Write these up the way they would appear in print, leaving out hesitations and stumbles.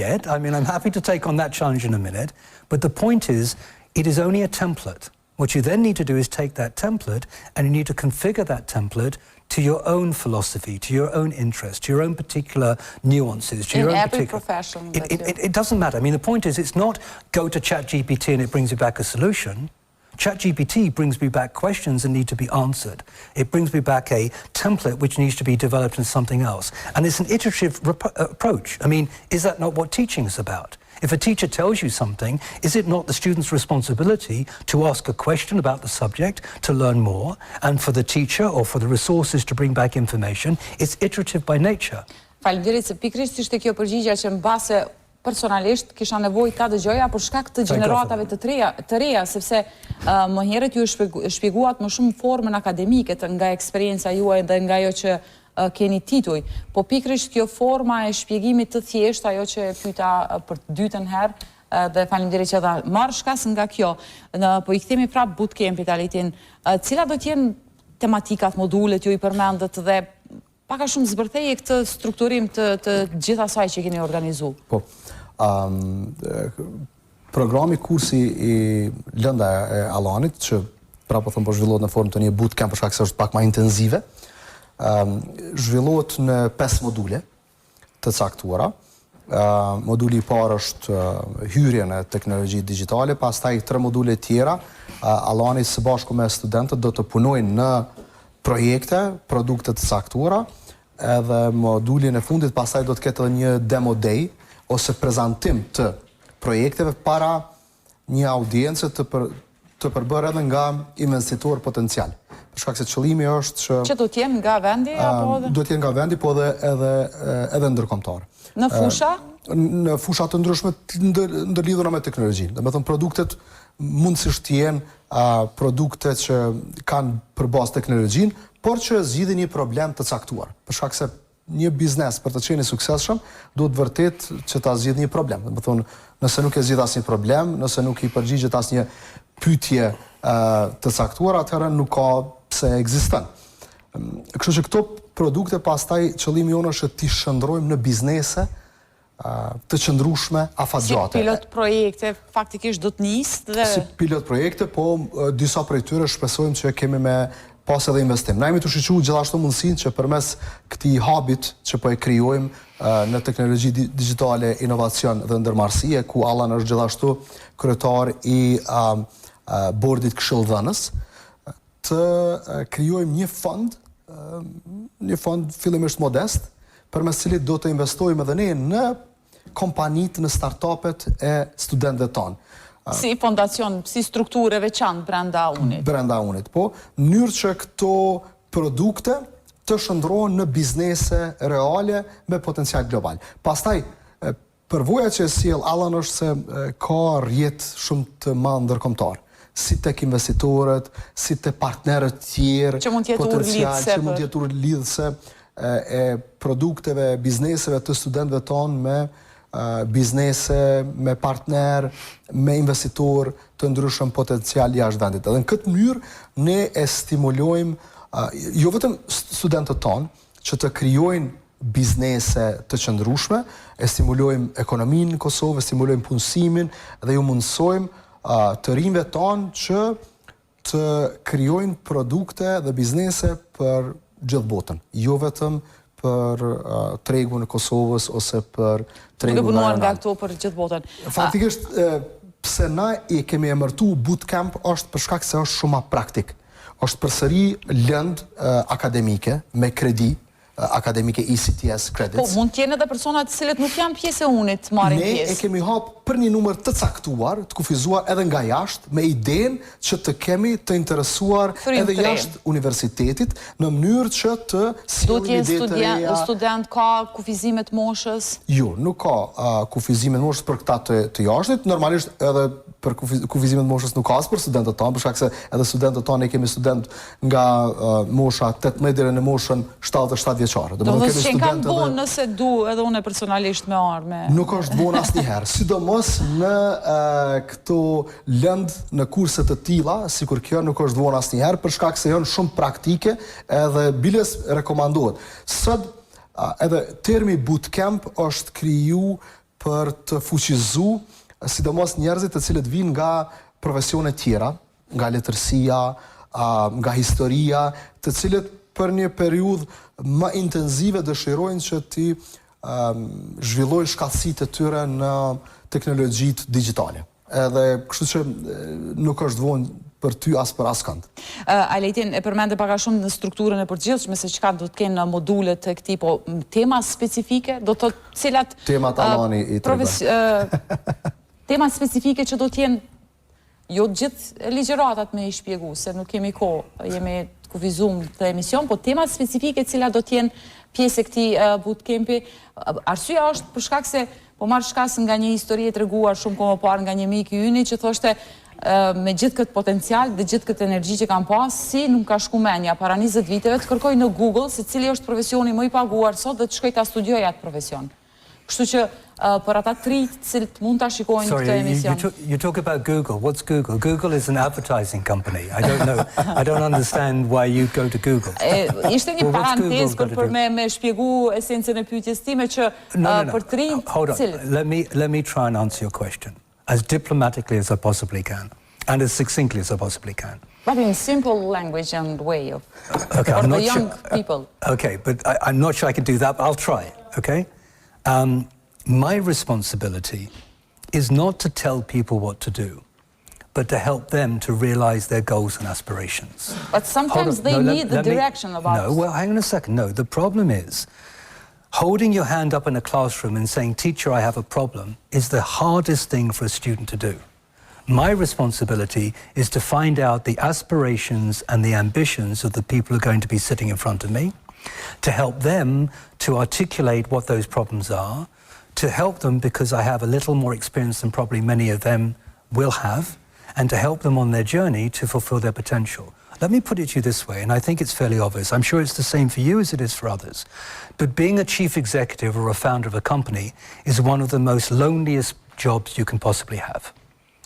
yet. I mean, I'm happy to take on that challenge in a minute. But the point is, it is only a template. What you then need to do is take that template and you need to configure that template to your own philosophy, to your own interest, to your own particular nuances, to your own every profession. It doesn't matter. I mean, the point is, it's not go to ChatGPT and it brings you back a solution. ChatGPT brings me back questions that need to be answered. It brings me back a template which needs to be developed in something else. And it's an iterative approach. I mean, is that not what teaching is about? If a teacher tells you something, is it not the student's responsibility to ask a question about the subject, to learn more, and for the teacher or for the resources to bring back information? It's iterative by nature. Faleminderit se pikërisht ishte kjo përgjigje që mbase personalisht kisha nevojë ta dëgjoja për shkak të gjeneratave të reja, sepse më herët ju shpjeguat më shumë formën akademike nga eksperienca juaj dhe nga ajo që keni tituj, po pikërisht kjo forma e shpjegimit të thjeshtë, ajo që e pyeta për të dytën herë dhe faleminderit që dha marr shkas nga kjo. Po i kthemi prap bootcampit Alitin, cilat do të jenë tematikat, modulet ju i përmendët dhe pak a shumë zbërtheje këtë strukturim të gjithë asaj që keni organizu? Po, programi kursi i lënda e Alanit, që pra po thëmë po zhvillohet në formë të një bootcamp për shkak se është pak ma intenzive, zhvillohet në 5 module të caktuara. Moduli i parë është hyrje në teknologji digjitale, pastaj 3 module tjera, Alani së bashku me studentët do të punojnë në projekte, produkte të caktuara, edhe modulin e fundit pastaj do të ketë edhe një demo day ose prezantim të projekteve para një audiencë të përbërë edhe nga investitor potencial. Për shkak se qëllimi është që... Që do t'jenë nga vendi? Do t'jenë nga vendi, po edhe ndërkombëtar. Në fusha? Në fusha të ndryshme ndërlidhura me teknologjinë. Dhe me thënë, produktet mundësisht t'jenë produkte që kanë për bazë teknologjinë, por që zgjidhin një problem të caktuar. Për shkak se një biznes për të qenë i suksesshëm, duhet vërtet që ta zgjidhë një problem. Dhe me thënë, nëse nuk e zgjidh asnjë problem, nëse nuk i përgjigjet asnjë pyetje të caktuar, atëherë nuk ka pse ekziston. Kështu që këto produkte pastaj qëllimi jonë është t'i shndrojmë në biznese të qëndrueshme afatgjate. Si pilot projekte faktikisht do të nisë dhe... Si pilot projekte, po disa prej tyre shpresojmë që kemi me pas edhe investim. Na jemi të shiqur gjithashtu mundësinë që përmes këtij hubit që po e krijojmë në teknologji digjitale, inovacion dhe ndërmarrësie, ku Allan është gjithashtu kryetar i bordit këshilldhënës, të krijojmë një fond fillimisht modest, përmes cilit do të investojmë edhe ne në kompanitë, në startupet e studentëve tonë. Si fondacion, si strukturë veçantë brenda Unit? Brenda Unit, po, në mënyrë që këto produkte të shndrohen në biznese reale me potencial global. Pastaj, përvoja që e sjell Allan është se ka rrjet shumë të madh ndërkombëtar, si tek investitorët, si tek partnerët tjerë, që mund të jetë urlidhse e produkteve, bizneseve të studentëve tonë me biznese, me partner, me investitor të ndryshëm potencial jashtë vendit. Edhe në këtë mënyrë ne e stimulojmë jo vetëm studentët tonë që të krijojnë biznese të qëndrueshme, e stimulojmë ekonominë në Kosovë, stimulojmë punësimin dhe ju mundsojmë të rinjve tonë që të krijojnë produkte dhe biznese për gjithë botën, jo vetëm për tregun e Kosovës ose për tregun punuar nga këto për gjithë botën. Faktikisht, pse na i kemi emërtu bootcamp është për shkak se është shumë praktik. Është përsëri lëndë akademike me kredi, akademike ECTS credits. Po, mund t'jenë edhe personat të cilët nuk janë pjesë e Unit marrin pjesë. Ne e kemi hapë për një numër të caktuar, të kufizuar edhe nga jashtë, me idenë që të kemi të interesuar edhe jashtë universitetit, në mënyrë që të sillim ide të reja. Do t'jenë student ka kufizimet moshës? Jo, nuk ka kufizimet moshës për këta të jashtit. Normalisht edhe për kufizimet moshës nuk ka as për studentët tonë, për shkak se edhe studentët tonë ne kemi student nga mosha 18 deri në moshën 77 vjeçare. Do të thotë që kanë vonë nëse du edhe unë personalisht me arme. Nuk është vonë asnjëherë, sidomos në këto lëndë në kurse të tilla, sikur kjo nuk është vonë asnjëherë për shkak se janë shumë praktike edhe biles rekomandohet. Sot edhe termi bootcamp është kriju për të fuqizu sidomos njerëzit të cilët vinë nga profesione tjera, nga letërsia, nga historia, të cilët për një periudhë më intenzive dëshirojnë që ti zhvillojnë shkallësitë e tyre në teknologjitë digjitale. Edhe kështu që nuk është vonë për ty as për askënd. Alejtin e përmendë pak a shumë në strukturën e përgjithshme se çka do të kenë modulet e këtij, po tema specifike, do të thotë cilat Tema Talani i tema specifike që do të jenë jo gjithë ligjëratat me i shpjegu, se nuk kemi kohë, jemi të kufizum të emision, po tema specifike cila do të jenë pjesë e këtij bootcampi. Arsyeja është për shkak se po marr shkas nga një histori e treguar shumë kohë më parë nga një mik i yni që thoshte me gjithë këtë potencial dhe gjithë këtë energji që kam pas, si nuk ka shku menja para 20 viteve të kërkoj në Google se cili është profesioni më i paguar sot dhe të shkoj ta studioj atë profesion. Kështu që për ata të cilët mund ta shikojnë këtë emision. You talk about Google. What's Google? Google is an advertising company. I don't know. I don't understand why you go to Google. Ishte një parantezë për me shpjegu esencën e pyetjes time që për të rinjt Hold on. Let me try and answer your question as diplomatically as I possibly can and as succinctly as I possibly can. But in simple language and way of Okay, for the young people. Okay, but I'm not sure I can do that, but I'll try, okay? My responsibility is not to tell people what to do, but to help them to realize their goals and aspirations. But sometimes they need the direction about... No, well, hang on a second. No, the problem is holding your hand up in a classroom and saying, teacher, I have a problem, is the hardest thing for a student to do. My responsibility is to find out the aspirations and the ambitions of the people who are going to be sitting in front of me, to help them to articulate what those problems are, to help them because I have a little more experience than probably many of them will have, and to help them on their journey to fulfill their potential. Let me put it to you this way, and I think it's fairly obvious. I'm sure it's the same for you as it is for others. But being a chief executive or a founder of a company is one of the most loneliest jobs you can possibly have.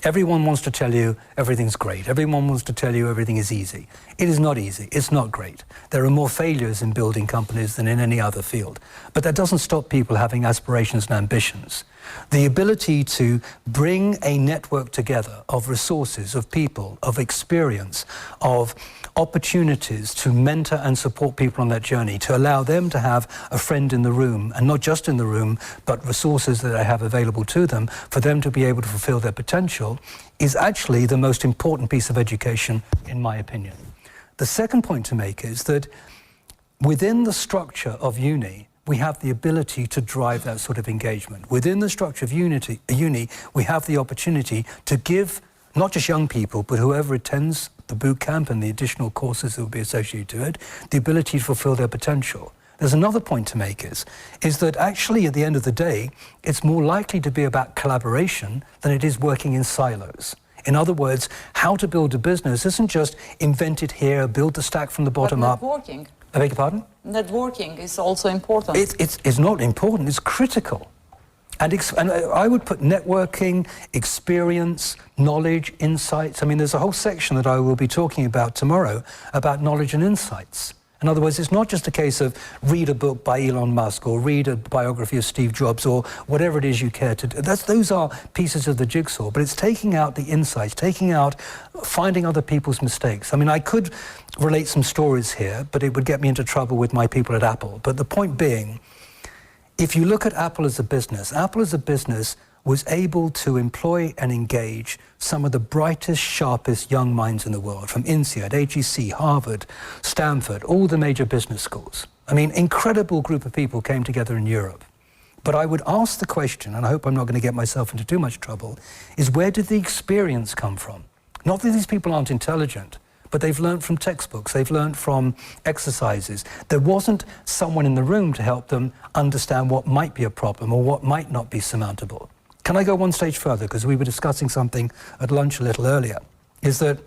Everyone wants to tell you everything's great. Everyone wants to tell you everything is easy. It is not easy. It's not great. There are more failures in building companies than in any other field. But that doesn't stop people having aspirations and ambitions. The ability to bring a network together of resources, of people, of experience, of opportunities to mentor and support people on that journey, to allow them to have a friend in the room, and not just in the room, but resources that I have available to them for them to be able to fulfill their potential, is actually the most important piece of education, in my opinion. The second point to make is that within the structure of uni, we have the ability to drive that sort of engagement. Within the structure of uni, we have the opportunity to give not just young people, but whoever attends the boot camp and the additional courses that will be associated to it, the ability to fulfill their potential. There's another point to make is that actually at the end of the day, it's more likely to be about collaboration than it is working in silos. In other words, how to build a business isn't just invent it here, build the stack from the bottom up. Networking. I beg your pardon? Networking is also important. It's not important, it's critical. And I would put networking, experience, knowledge, insights. I mean, there's a whole section that I will be talking about tomorrow about knowledge and insights. In other words, it's not just a case of read a book by Elon Musk or read a biography of Steve Jobs or whatever it is you care to do. Those are pieces of the jigsaw, but it's taking out the insights, finding other people's mistakes. I mean, I could relate some stories here, but it would get me into trouble with my people at Apple. But the point being, if you look at Apple as a business was able to employ and engage some of the brightest, sharpest young minds in the world, from INSEAD, HEC, Harvard, Stanford, all the major business schools. I mean, incredible group of people came together in Europe. But I would ask the question, and I hope I'm not going to get myself into too much trouble, is where did the experience come from? Not that these people aren't intelligent, but they've learned from textbooks, they've learned from exercises. There wasn't someone in the room to help them understand what might be a problem or what might not be surmountable. Can I go one stage further? Because we were discussing something at lunch a little earlier, is that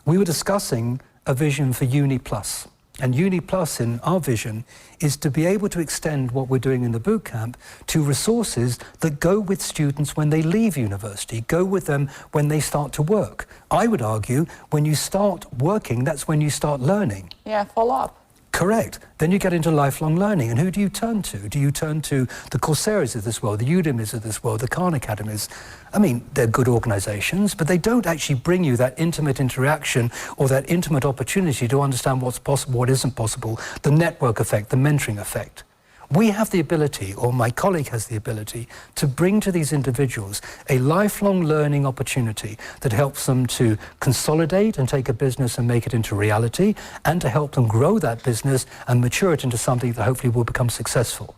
we were discussing a vision for Uni Plus. And Uni Plus, in our vision, is to be able to extend what we're doing in the boot camp to resources that go with students when they leave university, go with them when they start to work. I would argue when you start working, that's when you start learning. Yeah, follow up. Correct. Then you get into lifelong learning. And who do you turn to? Do you turn to the Coursera's of this world, the Udemy's of this world, the Khan Academies? I mean, they're good organizations, but they don't actually bring you that intimate interaction or that intimate opportunity to understand what's possible, what isn't possible, the network effect, the mentoring effect. We have the ability, or my colleague has the ability, to bring to these individuals a lifelong learning opportunity that helps them to consolidate and take a business and make it into reality, and to help them grow that business and mature it into something that hopefully will become successful.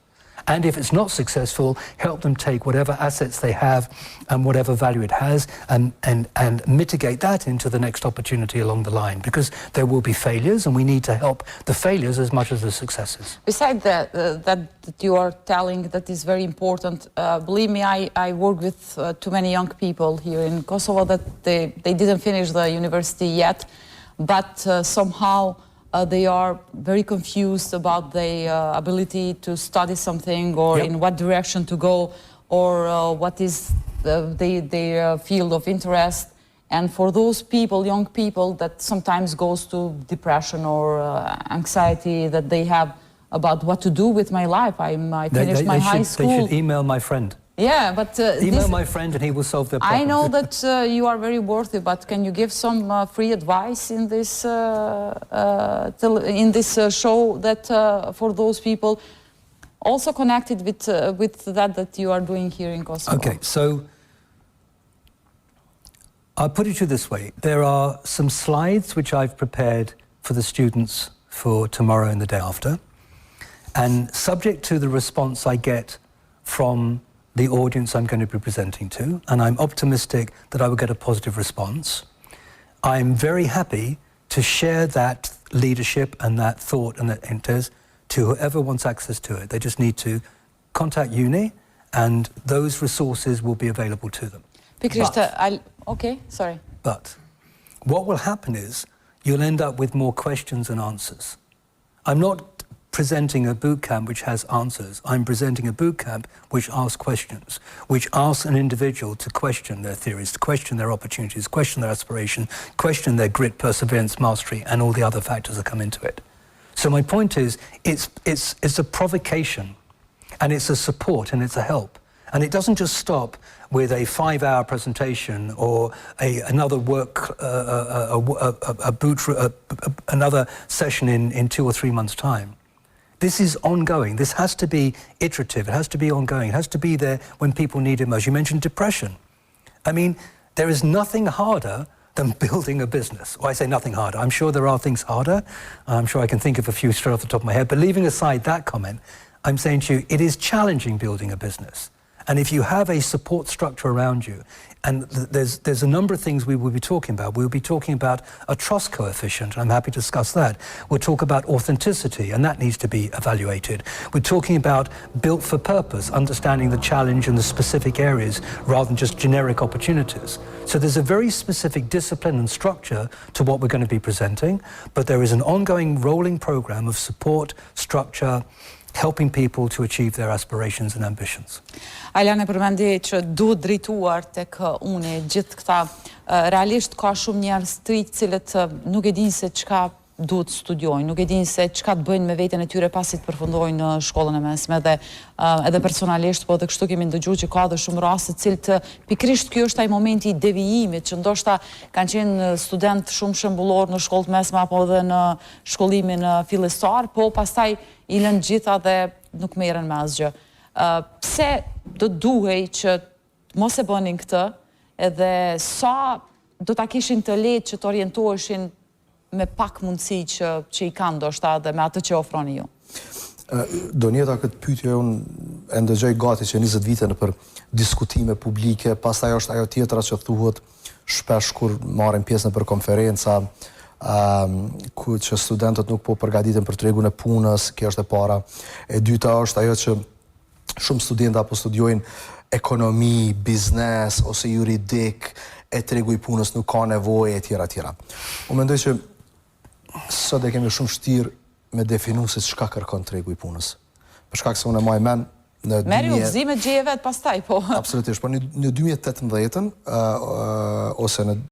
And if it's not successful, help them take whatever assets they have and whatever value it has and mitigate that into the next opportunity along the line, because there will be failures and we need to help the failures as much as the successes. Besides that you are telling, that is very important. Believe me, I work with too many young people here in Kosovo that they didn't finish the university yet, but somehow they are very confused about their ability to study something, or in what direction to go, or what is their field of interest. And for those people, young people, that sometimes goes to depression or anxiety that they have about what to do with my life. I finished my high school. They should email my friend. Yeah, but email my friend and he will solve their problem. I know that you are very worthy, but can you give some free advice in this show that for those people also connected with that you are doing here in Kosovo? Okay, so I'll put it to you this way. There are some slides which I've prepared for the students for tomorrow and the day after, and subject to the response I get from the audience I'm going to be presenting to, and I'm optimistic that I will get a positive response. I'm very happy to share that leadership and that thought and that enters to whoever wants access to it. They just need to contact Uni, and those resources will be available to them. Okay, sorry. But what will happen is you'll end up with more questions and answers. I'm not presenting a boot camp which has answers. I'm presenting a boot camp which asks questions, which asks an individual to question their theories, to question their opportunities, question their aspiration, question their grit, perseverance, mastery, and all the other factors that come into it. So my point is, it's a provocation, and it's a support, and it's a help. And it doesn't just stop with a 5-hour presentation or another work, another session in 2 or 3 months' time. This is ongoing. This has to be iterative. It has to be ongoing. It has to be there when people need it most. You mentioned depression. I mean, there is nothing harder than building a business. Or I say nothing harder. I'm sure there are things harder. I'm sure I can think of a few straight off the top of my head. But leaving aside that comment, I'm saying to you, it is challenging building a business. And if you have a support structure around you, and there's a number of things we will be talking about. We'll be talking about a trust coefficient, and I'm happy to discuss that. We'll talk about authenticity, and that needs to be evaluated. We're talking about built for purpose, understanding the challenge in the specific areas rather than just generic opportunities. So there's a very specific discipline and structure to what we're going to be presenting, but there is an ongoing rolling program of support, structure, helping people to achieve their aspirations and ambitions. Ajlan e përmendi që duhet drejtuar tek uni gjithë këta. Realisht ka shumë njerëz të rinj të cilët nuk e dinë se çka duhet studiojnë, nuk e dinë se çka të bëjnë me veten e tyre pasi të përfundojnë në shkollën e mesme, dhe edhe personalisht, po edhe kështu kemi ndëgjuar që ka dhe shumë raste të cilët pikërisht ky është ai momenti i devijimit, që ndoshta kanë qenë student shumë shembullor në shkollë të mesme apo edhe në shkollimin fillestar, po pastaj i lënë gjitha dhe nuk merren me asgjë. Pse do duhej që mos e bënin këtë, edhe sa do ta kishin të lehtë që të orientoheshin me pak mundësi që i kanë ndoshta dhe me atë që ofroni ju? Donjeta, këtë pyetje unë e ndëgjoj gati që 20 vite në për diskutime publike, pastaj është ajo tjetra që thuhet shpesh kur marrin pjesë në për konferenca, që studentët nuk po përgatiten për tregun e punës, kjo është e para. E dyta është ajo që shumë studenta po studiojnë ekonomi, biznes ose juridik, e tregu i punës nuk ka nevojë, e tjera. Unë mendoj që sot e kemi shumë vështirë me definu se çka kërkon tregu i punës. Për shkak se unë e maj mend në 2000... Merri udhëzime gjeje vetë pastaj, po. Absolutisht, po në 2018 ose në